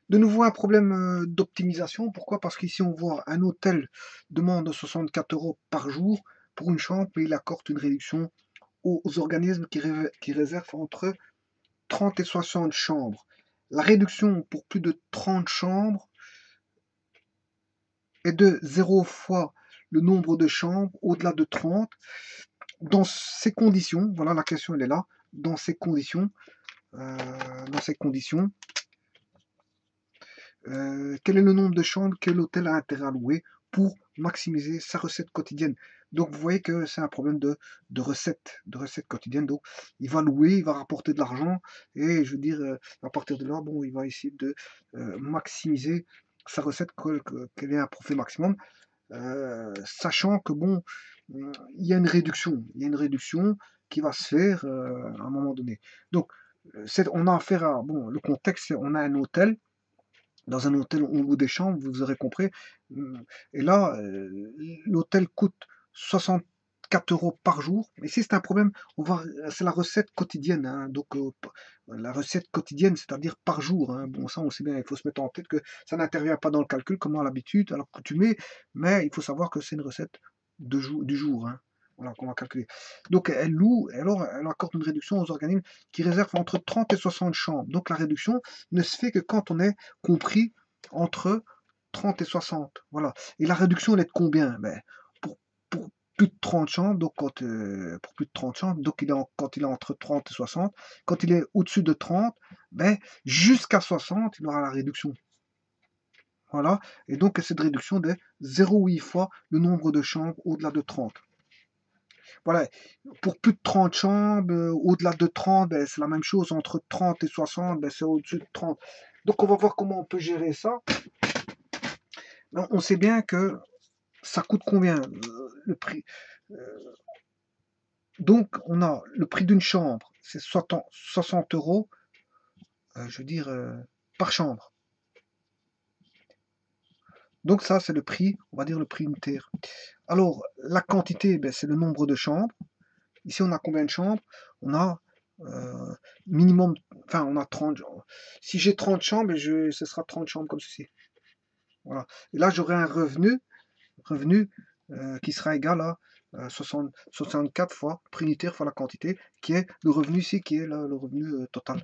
De nouveau, un problème d'optimisation. Pourquoi? Parce qu'ici, on voit un hôtel demande 64 € par jour pour une chambre et il accorde une réduction aux organismes qui réservent entre 30 et 60 chambres. La réduction pour plus de 30 chambres est de 0 fois le nombre de chambres au-delà de 30. Dans ces conditions, voilà, la question elle est là, dans ces conditions, quel est le nombre de chambres que l'hôtel a intérêt à louer pour maximiser sa recette quotidienne. Donc vous voyez que c'est un problème de recette quotidienne. Donc il va louer, il va rapporter de l'argent et je veux dire, à partir de là, bon, il va essayer de maximiser sa recette, qu'elle ait un profit maximum, sachant que bon, il y a une réduction qui va se faire à un moment donné. Donc on a affaire à, bon, le contexte, c'est on a un hôtel. Dans un hôtel, on loue des chambres, vous aurez compris. Et là, l'hôtel coûte 64 € par jour. Mais si c'est un problème, c'est la recette quotidienne, hein. Donc, la recette quotidienne, c'est-à-dire par jour, hein. Bon, ça, on sait bien, il faut se mettre en tête que ça n'intervient pas dans le calcul, comme à l'habitude, à l'accoutumée. Mais il faut savoir que c'est une recette du jour, hein. Voilà, qu'on va calculer. Donc, elle loue, et alors, elle accorde une réduction aux organismes qui réservent entre 30 et 60 chambres. Donc, la réduction ne se fait que quand on est compris entre 30 et 60. Voilà. Et la réduction, elle est de combien? Ben, pour plus de 30 chambres, donc pour plus de 30 chambres, donc quand il est entre 30 et 60, quand il est au-dessus de 30, ben, jusqu'à 60, il aura la réduction. Voilà. Et donc, cette réduction de 0,8 fois le nombre de chambres au-delà de 30. Voilà, pour plus de 30 chambres, au-delà de 30, ben, c'est la même chose, entre 30 et 60, ben, c'est au-dessus de 30. Donc on va voir comment on peut gérer ça. On sait bien que ça coûte combien le prix. Donc on a le prix d'une chambre, c'est 60 €, je veux dire, par chambre. Donc ça, c'est le prix, on va dire le prix unitaire. Alors, la quantité, ben, c'est le nombre de chambres. Ici, on a combien de chambres? On a minimum, enfin, on a 30. Si j'ai 30 chambres, ce sera 30 chambres comme ceci. Voilà. Et là, j'aurai un revenu qui sera égal à 64 fois prix unitaire fois la quantité, qui est le revenu ici, qui est le revenu total.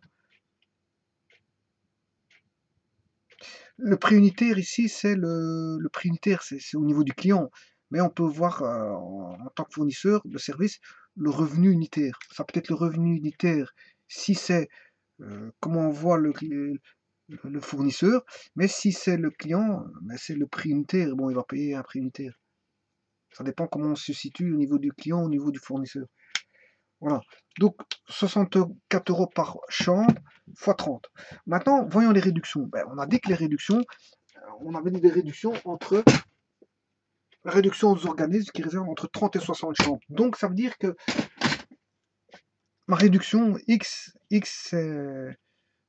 Le prix unitaire ici, c'est le prix unitaire, c'est au niveau du client. Mais on peut voir en tant que fournisseur de service le revenu unitaire. Ça peut être le revenu unitaire si c'est comment on voit le fournisseur, mais si c'est le client, ben c'est le prix unitaire. Bon, il va payer un prix unitaire. Ça dépend comment on se situe au niveau du client, au niveau du fournisseur. Voilà. Donc 64 € par chambre fois 30. Maintenant, voyons les réductions. Ben, on a dit que les réductions, on avait dit des réductions entre la réduction aux organismes qui réservent entre 30 et 60 chambres. Donc ça veut dire que ma réduction X c'est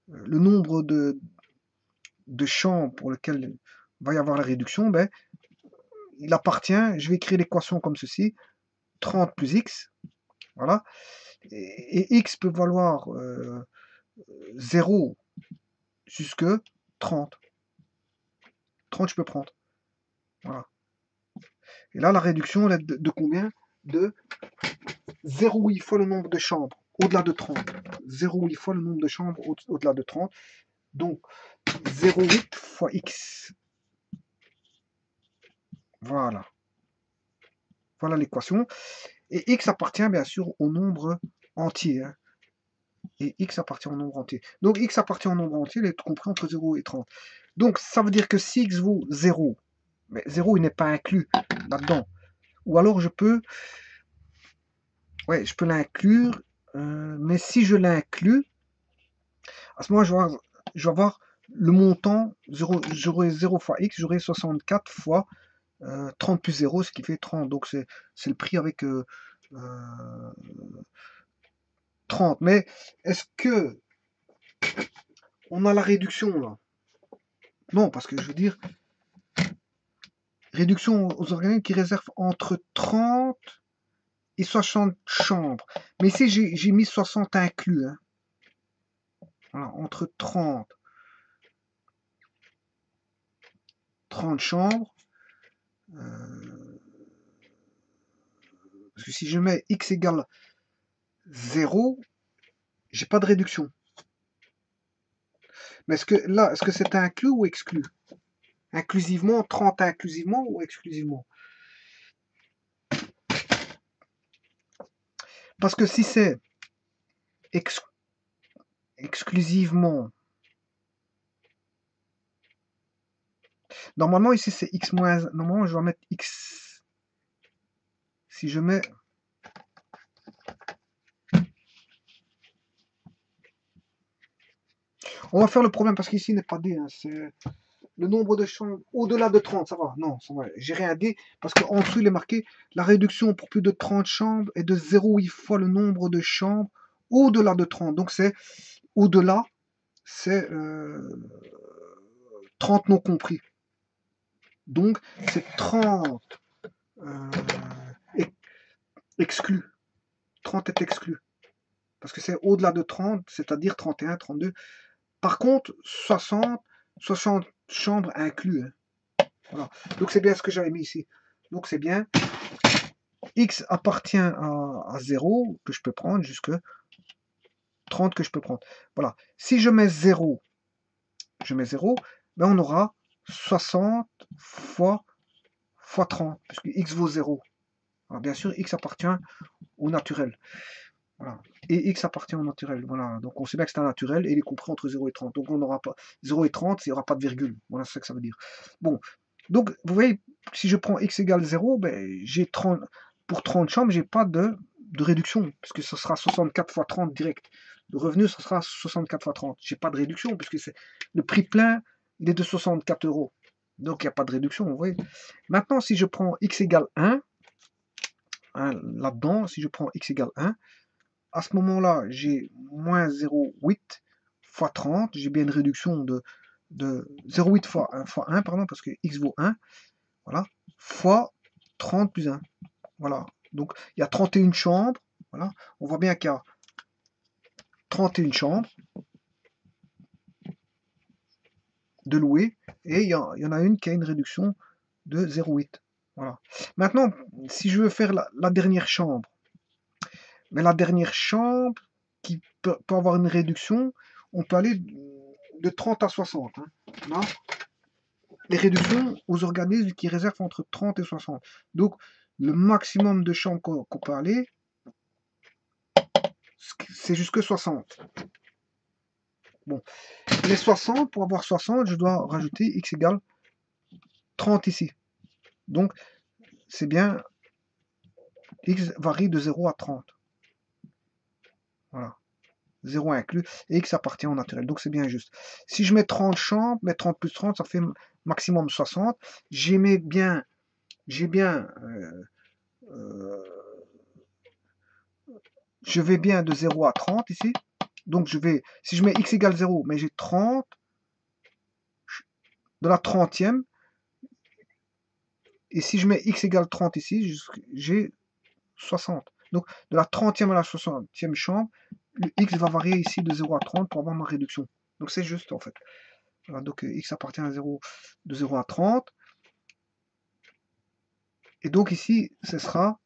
le nombre de chambres pour lequel va y avoir la réduction, ben, il appartient, je vais écrire l'équation comme ceci, 30 plus X, voilà, et X peut valoir 0 jusque 30. 30, je peux prendre. Voilà. Et là, la réduction, elle est de combien? De 0,8 fois le nombre de chambres au-delà de 30. 0,8 fois le nombre de chambres au-delà de 30. Donc, 0,8 fois X. Voilà. Voilà l'équation. Et X appartient bien sûr au nombre entier. Hein. Et X appartient au nombre entier. Donc, X appartient au nombre entier, il est compris entre 0 et 30. Donc, ça veut dire que si X vaut 0, mais 0, il n'est pas inclus là-dedans. Ou alors, je peux l'inclure, mais si je l'inclus, à ce moment-là, je vais avoir le montant, j'aurai 0 fois X, j'aurai 64 fois 30 plus 0, ce qui fait 30. Donc, c'est le prix avec 30. Mais est-ce que on a la réduction là? Non, parce que je veux dire, réduction aux organismes qui réservent entre 30 et 60 chambres. Mais ici, j'ai mis 60 inclus. Hein. Voilà, entre 30 30 chambres. Parce que si je mets x égale 0, j'ai pas de réduction. Mais est-ce que là, est-ce que c'est inclus ou exclu? Inclusivement, 30 inclusivement ou exclusivement? Parce que si c'est exclusivement, normalement ici c'est x moins, normalement je vais mettre x, si je mets, on va faire le problème parce qu'ici n'est pas D, hein, c'est le nombre de chambres au-delà de 30, ça va, non, ça va, j'ai rien D, parce qu'en dessous il est marqué, la réduction pour plus de 30 chambres est de 0,8 fois le nombre de chambres au-delà de 30, donc c'est au-delà, c'est 30 non compris. Donc, c'est 30 exclu. 30 est exclu. Parce que c'est au-delà de 30, c'est-à-dire 31, 32. Par contre, 60 chambres inclus. Hein. Voilà. Donc, c'est bien ce que j'avais mis ici. Donc, c'est bien. X appartient à 0, que je peux prendre, jusque 30 que je peux prendre. Voilà. Si je mets 0, ben on aura 60 fois 30, puisque x vaut 0. Alors, bien sûr, x appartient au naturel. Voilà. Et x appartient au naturel. Voilà. Donc on sait bien que c'est un naturel et il est compris entre 0 et 30. Donc on n'aura pas 0 et 30, il n'y aura pas de virgule. Voilà, c'est ça que ça veut dire. Bon. Donc vous voyez, si je prends x égale 0, ben, j'ai 30, pour 30 chambres, j'ai pas de réduction, puisque ce sera 64 fois 30 direct. Le revenu, ce sera 64 fois 30. J'ai pas de réduction, puisque c'est le prix plein, il est de 64 euros. Donc il n'y a pas de réduction, vous voyez. Maintenant, si je prends x égale 1, hein, là-dedans, si je prends x égale 1, à ce moment-là, j'ai moins 0,8 fois 30, j'ai bien une réduction de 0,8 fois 1, pardon, parce que x vaut 1, voilà, fois 30 plus 1. Voilà, donc il y a 31 chambres, voilà, on voit bien qu'il y a 31 chambres de louer, et il y en a une qui a une réduction de 0,8. Voilà. Maintenant, si je veux faire la dernière chambre, mais la dernière chambre qui peut avoir une réduction, on peut aller de 30 à 60. Hein. Là, les réductions aux organismes qui réservent entre 30 et 60. Donc, le maximum de chambres qu'on peut aller, c'est jusque 60. Bon, les 60, pour avoir 60, je dois rajouter x égale 30 ici. Donc, c'est bien, x varie de 0 à 30. Voilà. 0 inclus, et x appartient au naturel. Donc c'est bien juste. Si je mets 30 chambres, mais 30 plus 30, ça fait maximum 60. J'ai bien, je vais bien de 0 à 30 ici. Donc si je mets x égale 0, mais j'ai 30, de la 30e, et si je mets x égale 30 ici, j'ai 60. Donc de la 30e à la 60e chambre, le x va varier ici de 0 à 30 pour avoir ma réduction. Donc c'est juste en fait. Voilà, donc x appartient à 0, de 0 à 30. Et donc ici, ce sera,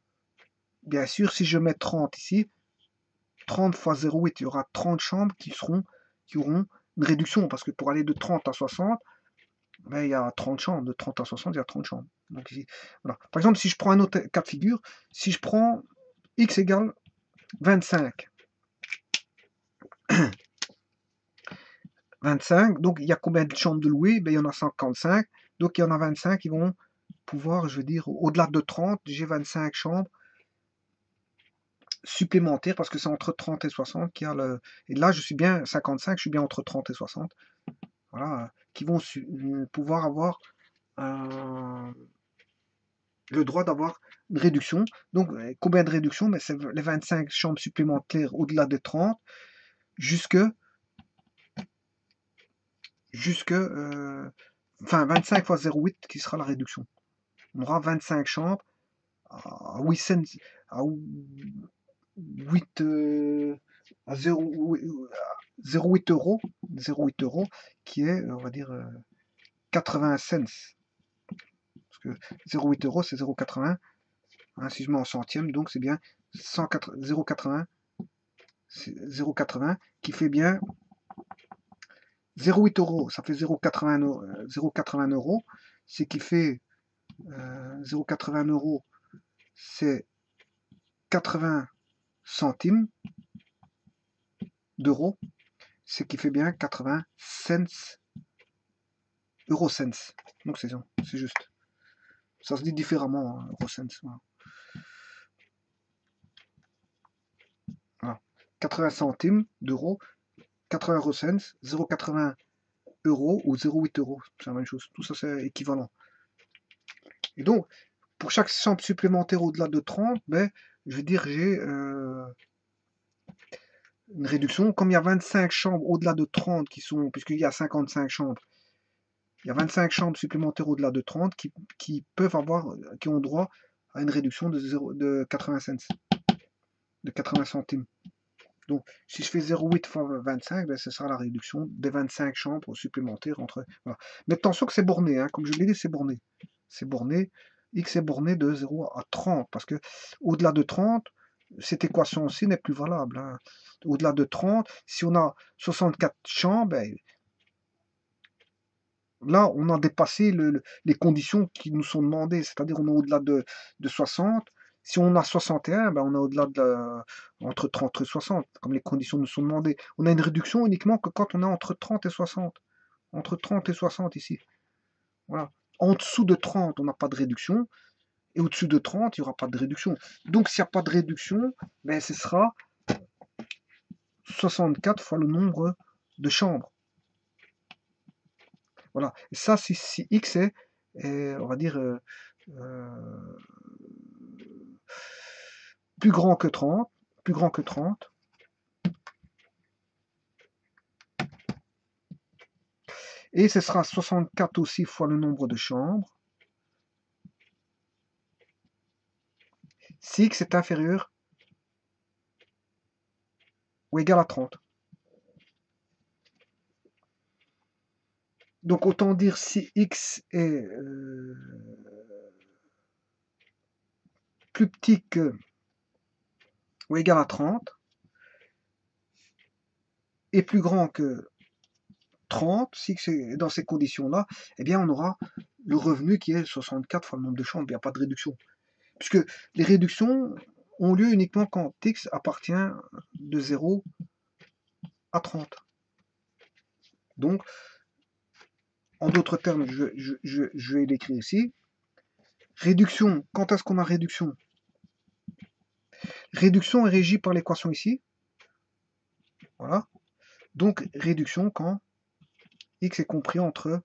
bien sûr, si je mets 30 ici, 30 fois 0,8, il y aura 30 chambres qui auront une réduction, parce que pour aller de 30 à 60, ben, il y a 30 chambres, de 30 à 60, il y a 30 chambres. Donc ici, voilà. Par exemple, si je prends un autre cas de figure, si je prends x égale 25, 25, donc il y a combien de chambres de louer? Ben, il y en a 55, donc il y en a 25 qui vont pouvoir, je veux dire, au-delà de 30, j'ai 25 chambres supplémentaires, parce que c'est entre 30 et 60 qu'il y a le... Et là, je suis bien 55, je suis bien entre 30 et 60. Voilà, qui vont pouvoir avoir le droit d'avoir une réduction. Donc, combien de réduction? Mais c'est les 25 chambres supplémentaires au-delà de 30, jusque enfin 25 fois 0,8 qui sera la réduction. On aura 25 chambres à 8 cents, à 8 à 0,8 euros, qui est, on va dire, 80 cents. parce que 0,8 euros, c'est 0,80. Hein, si je mets en centième, donc c'est bien 0,80. C'est 0,80 qui fait bien 0,8 euros. Ça fait 0,80 euros. Ce qui fait 0,80 euros, c'est 80 centimes d'euros, ce qui fait bien 80 cents, eurocents. Donc c'est juste. Ça se dit différemment, hein, eurocents. Voilà. 80 centimes d'euros, 80 eurocents, 0,80 euros ou 0,8 euros. C'est la même chose. Tout ça, c'est équivalent. Et donc, pour chaque chambre supplémentaire au-delà de 30, ben, je veux dire, j'ai une réduction. Comme il y a 25 chambres au-delà de 30 qui sont, puisqu'il y a 55 chambres, il y a 25 chambres supplémentaires au-delà de 30 qui peuvent avoir, qui ont droit à une réduction de 80 cents, de 80 centimes. Donc, si je fais 0,8 fois 25, ben, ce sera la réduction des 25 chambres supplémentaires entre. Voilà. Mais attention que c'est borné, hein, comme je l'ai dit, c'est borné. C'est borné. X est borné de 0 à 30, parce que au-delà de 30, cette équation aussi n'est plus valable. Hein. Au-delà de 30, si on a 64 chambres, ben, là, on a dépassé les conditions qui nous sont demandées, c'est-à-dire on est au-delà de 60. Si on a 61, ben on est au-delà entre 30 et 60, comme les conditions nous sont demandées. On a une réduction uniquement que quand on est entre 30 et 60. Entre 30 et 60 ici. Voilà. En dessous de 30, on n'a pas de réduction. Et au-dessus de 30, il n'y aura pas de réduction. Donc s'il n'y a pas de réduction, ben, ce sera 64 fois le nombre de chambres. Voilà. Et ça, si X est, on va dire, plus grand que 30, et ce sera 64 aussi fois le nombre de chambres, si X est inférieur ou égal à 30. Donc autant dire si X est plus petit que ou égal à 30 et plus grand que 30, si c'est dans ces conditions-là, eh bien on aura le revenu qui est 64 fois le nombre de chambres, il n'y a pas de réduction. Puisque les réductions ont lieu uniquement quand X appartient de 0 à 30. Donc, en d'autres termes, je vais l'écrire ici. Réduction, quand est-ce qu'on a réduction? Réduction est régie par l'équation ici. Voilà. Donc, réduction quand X est compris entre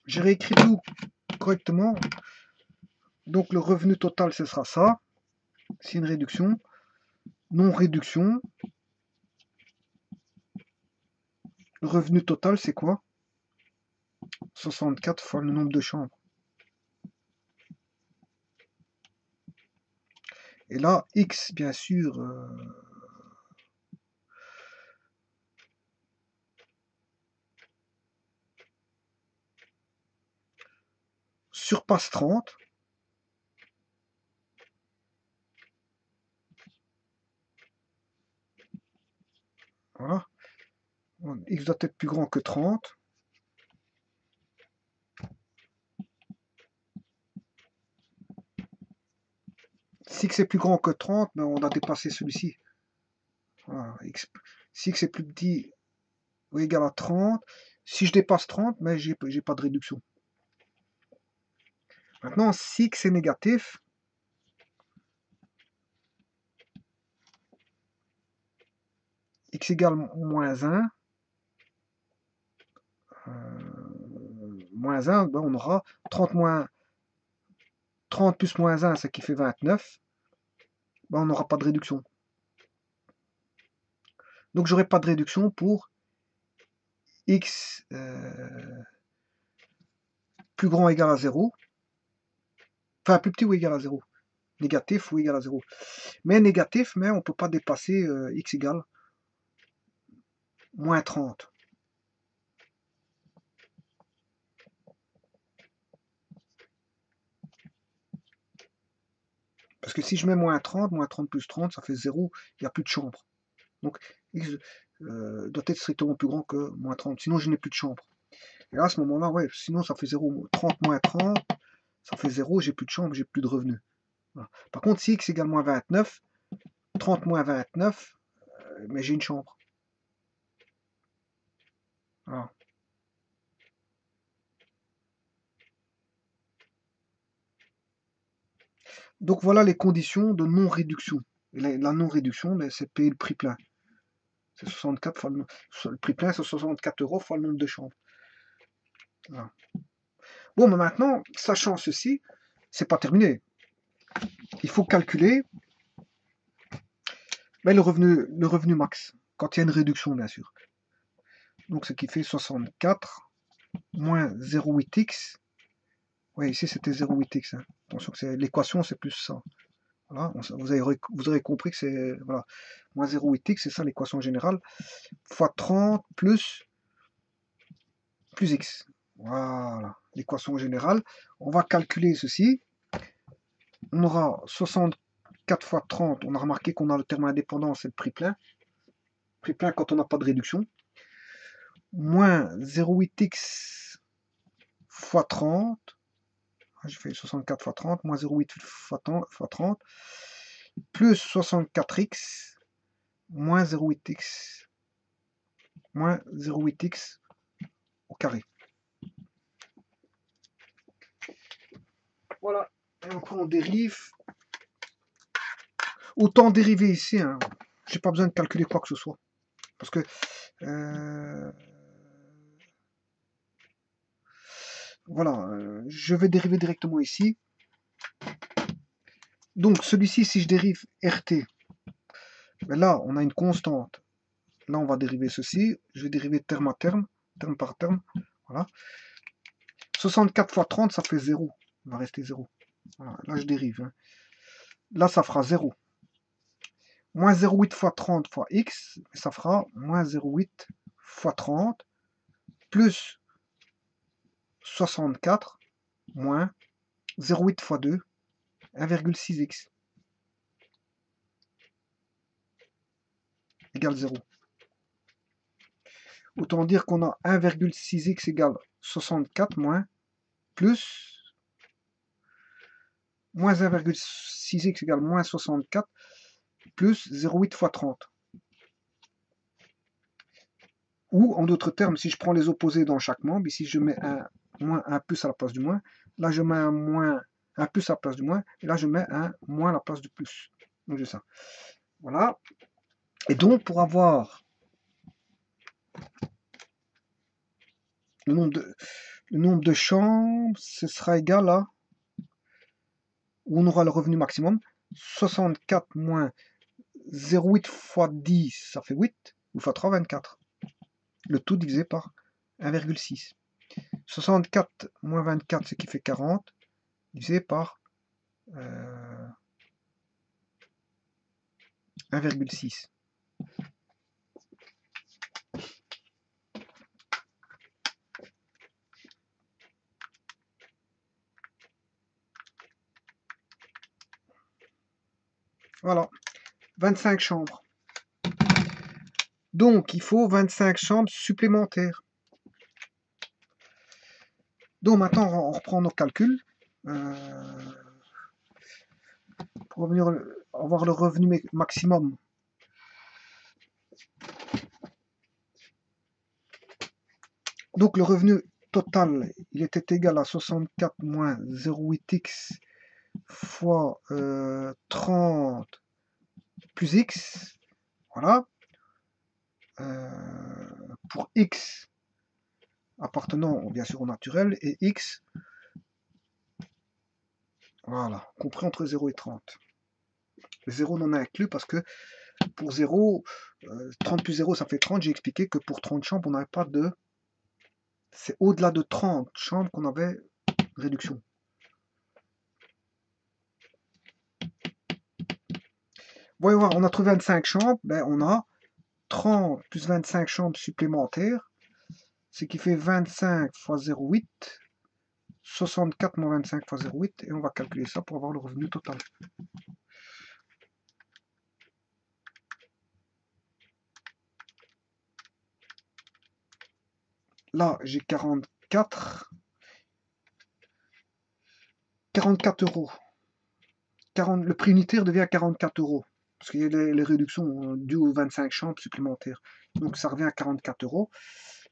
j'ai réécrit tout correctement. Donc le revenu total, ce sera ça. C'est une réduction. Non-réduction. Le revenu total, c'est quoi? 64 fois le nombre de chambres. Et là, X, bien sûr, surpasse 30. Voilà. x doit être plus grand que 30. Si x est plus grand que 30, ben on a dépassé celui-ci. Voilà. Si x est plus petit ou égal à 30, si je dépasse 30, mais j'ai pas de réduction. Maintenant, si x est négatif, x égale moins 1, moins 1, ben on aura 30 plus moins 1, ce qui fait 29. Ben on n'aura pas de réduction. Donc j'aurai pas de réduction pour x plus grand ou égal à 0. Enfin, plus petit ou égal à 0. Négatif ou égal à 0. Mais négatif, mais on ne peut pas dépasser x égale moins 30. Parce que si je mets moins 30 plus 30, ça fait 0, il n'y a plus de chambre. Donc x doit être strictement plus grand que moins 30, sinon je n'ai plus de chambre. Et là, à ce moment-là, ouais, sinon ça fait 0. 30 moins 30, ça fait 0, j'ai plus de chambre, j'ai plus de revenus. Voilà. Par contre, si x égale moins 29, 30 moins 29, mais j'ai une chambre. Voilà. Donc voilà les conditions de non-réduction. Et la non-réduction, c'est payer le prix plein. C'est 64 fois le prix plein, c'est 64 € fois le nombre de chambres. Voilà. Bon, mais maintenant, sachant ceci, c'est pas terminé. Il faut calculer le revenu max, quand il y a une réduction, bien sûr. Donc, ce qui fait 64 moins 0,8x. Oui, ici, c'était 0,8x. Hein. Attention que l'équation, c'est plus ça. Voilà, vous aurez compris que c'est voilà, moins 0,8x, c'est ça l'équation générale, fois 30 plus x. Voilà, l'équation générale. On va calculer ceci. On aura 64 fois 30, on a remarqué qu'on a le terme indépendant, c'est le prix plein. Prix plein quand on n'a pas de réduction. Moins 0,8x fois 30. Je fais 64 fois 30, moins 0,8 fois 30, plus 64x, moins 0,8x, moins 0,8x au carré. Voilà, et après on dérive. Autant dériver ici, hein. J'ai pas besoin de calculer quoi que ce soit. Parce que voilà, je vais dériver directement ici. Donc celui-ci, si je dérive RT, ben là on a une constante. Là on va dériver ceci. Je vais dériver terme à terme, terme par terme. Voilà. 64 fois 30, ça fait 0. Il va rester 0. Voilà, là je dérive. Hein. Là ça fera 0. Moins 0,8 fois 30 fois x, ça fera moins 0,8 fois 30 plus 64 moins 0,8 fois 2, 1,6x égale 0. Autant dire qu'on a 1,6x égale 64 moins plus moins 1,6x égale moins 64 plus 0,8 fois 30. Ou en d'autres termes, si je prends les opposés dans chaque membre, ici je mets un moins, un plus à la place du moins, là je mets un moins, un plus à la place du moins, et là je mets un moins à la place du plus. Donc j'ai ça. Voilà. Et donc pour avoir le nombre de chambres, ce sera égal à, où on aura le revenu maximum, 64 moins 0,8 fois 10, ça fait 8, ou fois 3, 24. Le tout divisé par 1,6. 64 moins 24, ce qui fait 40, divisé par 1,6. Voilà, 25 chambres. Donc, il faut 25 chambres supplémentaires. Donc, maintenant, on reprend nos calculs. Pour revenir avoir le revenu maximum. Donc, le revenu total, il était égal à 64 moins 0,8x fois 30 plus x. Voilà. Pour x appartenant bien sûr au naturel et x, voilà, compris entre 0 et 30. Le 0 non inclus parce que pour 0, 30 plus 0 ça fait 30. J'ai expliqué que pour 30 chambres, on n'avait pas de... C'est au-delà de 30 chambres qu'on avait réduction. Voyons voir, on a trouvé 25 chambres, ben on a 30 plus 25 chambres supplémentaires, ce qui fait 25 fois 0,8, 64 moins 25 fois 0,8, et on va calculer ça pour avoir le revenu total. Là, j'ai 44 euros. Le prix unitaire devient 44 euros. Parce qu'il y a les réductions dues aux 25 chambres supplémentaires. Donc ça revient à 44 euros.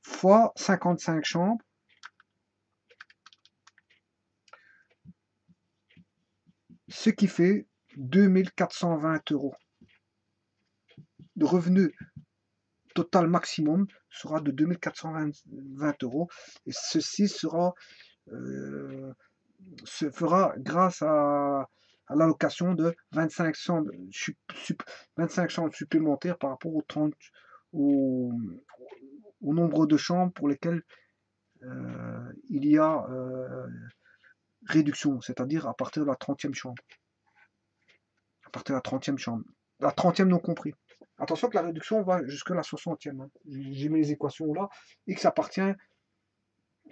Fois 55 chambres. Ce qui fait 2420 euros. Le revenu total maximum sera de 2420 euros. Et ceci sera... se fera grâce à l'allocation de 25 chambres, 25 chambres supplémentaires par rapport aux 30, au nombre de chambres pour lesquelles il y a réduction, c'est-à-dire à partir de la 30e chambre. À partir de la 30e chambre. La 30e non compris. Attention que la réduction va jusque la 60e. Hein. J'ai mis les équations là. X appartient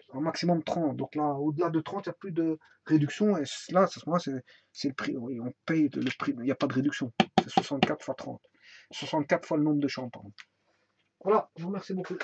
au maximum 30. Donc là, au-delà de 30, il n'y a plus de réduction. Et là, à ce moment-là, c'est le prix. Oui, on paye le prix. Il n'y a pas de réduction. C'est 64 fois 30. 64 fois le nombre de chambres. Pardon. Voilà, je vous remercie beaucoup.